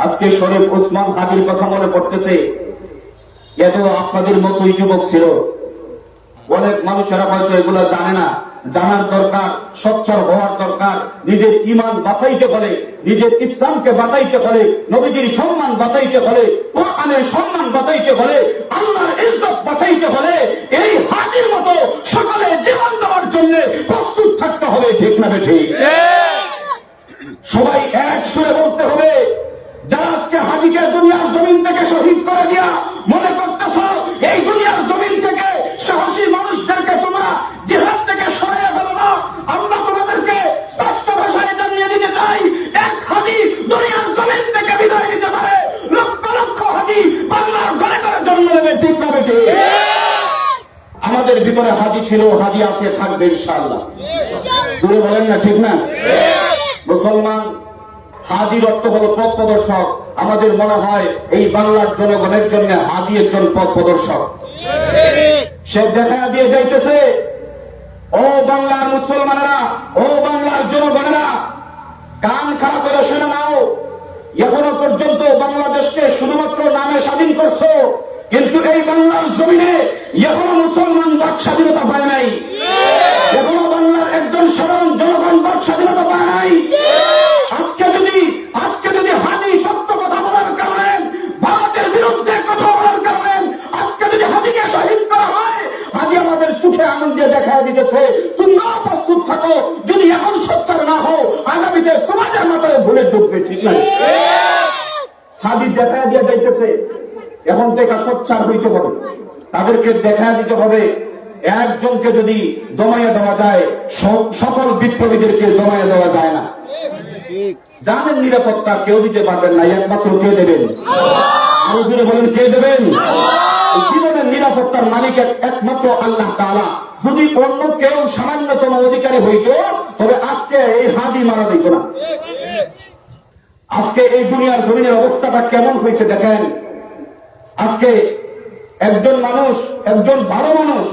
আজকে শরীফ ওসমান হাদির কথা মনে পড়তেছে। এত আপনাদের মতোই যুবক ছিল। অনেক মানুষেরা হয়তো এগুলো জানে না, জানার দরকার, সচ্ছল হওয়ার দরকার। নিজের ঈমান বাঁচাইতে হলে, নিজের ইসলামকে বাঁচাইতে হলে, নবীজির সম্মান বাঁচাইতে হলে, কোরআনের সম্মান বাঁচাইতে হলে, আল্লাহর ইজ্জত বাঁচাইতে হলে এই হাদির মতো সকালে জীবন দেওয়ার জন্য প্রস্তুত থাকতে হবে। ঠিক না ঠিক? সবাই এক সুরে বলতে হবে, যারা আজকে হাদিকে দুনিয়ার জমিন থেকে শহীদ করে দিয়া মনে করতেছ এই দুনিয়ার জমিন থেকে সাহসী মানুষদেরকে তোমরা জিহাদ থেকে সরিয়ে ফেলো না, আমরা তোমাদেরকে স্পষ্ট ভাষায় জানিয়ে দিতে চাই, এক হাদি দুনিয়ার জমিন থেকে বিদায় নিতে পারে, লক্ষ লক্ষ হাদি বাংলার ঘরে ঘরে জন্ম নেবে। ঠিক না ঠিক? আমাদের ভিতরে হাদি ছিল, হাদি আছে, থাকবে ইনশাআল্লাহ। জুড়ে বলেন না ঠিক না? মুসলমান হাদির অর্থ হল পথ প্রদর্শক। আমাদের মনে হয় এই বাংলার জনগণের জন্য হাদি একজন পথ প্রদর্শক। সে দেখা দিয়ে যাইতেছে, ও বাংলার মুসলমানেরা, ও বাংলার জনগণেরা, কান খারাপ করে শুনে নাও। এখনো পর্যন্ত বাংলাদেশকে শুধুমাত্র নামে স্বাধীন করছো, কিন্তু এই বাংলার জমিনে এখনো মুসলমান বাক স্বাধীনতা পায় নাই। এখনো বাংলার একজন সাধারণ জনগণ বাক স্বাধীনতা পায় নাই। আজকে যদি হাদি সত্য কথা বলার কারণে, ভারতের বিরুদ্ধে কথা বলার কারণে আজকে যদি হাদিকে শহীদ করা হয়, হাদি আমাদের চোখে আঙুল দিয়ে দেখা দিতেছে তোমরা প্রস্তুত থাকো, যদি এখন সোচ্চার না হও আগামীতে তোমাদের মাথায় ভুলে ঢুকবে। ঠিক না? হাদি দেখা দিয়ে যাইতেছে, এখন থেকে সোচ্চার হইতে হবে, তাদেরকে দেখা দিতে হবে। একজনকে যদি দমাইয়া দেওয়া যায়, সকল বিপ্লবীদেরকে দমাইয়া দেওয়া যায় না। জানেন নিরাপত্তা কেউ দিতে পারবেন না, একমাত্র কে দেবেন? আরো জোরে বলেন, কে দেবেন? জীবনের নিরাপত্তার মালিক একমাত্র আল্লাহ তাআলা। যদি অন্য কেউ সামান্যতম অধিকারী হইত, তবে আজকে এই হাদি মারা দিত না। আজকে এই দুনিয়ার জমিনের অবস্থাটা কেমন হয়েছে দেখেন। আজকে একজন মানুষ, একজন ভালো মানুষ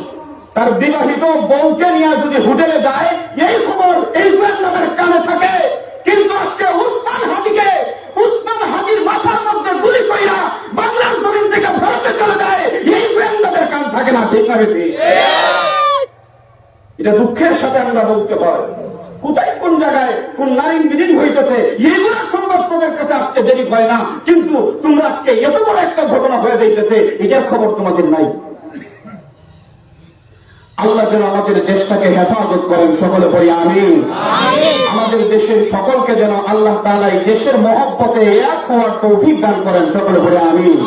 তার বিবাহিত বউকে নিয়ে যদি হোটেলে যায়, এই খবর এই গোয়েন্দাদের কানে থাকে। কিন্তু আজকে উসমান হাদির মাথার মধ্যে গুলি কইরা বাংলার জমিন থেকে ভারতে চলে যায়, এই গোয়েন্দাদের কান থাকে না। ঠিক না? এটা দুঃখের সাথে আমরা বলতে হয়। কোথায় কোন জায়গায় কোন নারী বিলীন হইতেছে, এইগুলো সংবাদ তোমাদের কাছে আসতে দেরি হয় না, কিন্তু তোমরা আজকে এত বড় একটা ঘটনা হয়ে যাইতেছে, এটার খবর তোমাদের নাই। আল্লাহ যেন আমাদের দেশটাকে হেফাজত করেন, সকলে পড়ি আমিন। আমাদের দেশের সকলকে যেন আল্লাহ তাআলা এই দেশের মহব্বতে এক হওয়ার তৌফিক দান করেন, সকলে পড়ি আমিন।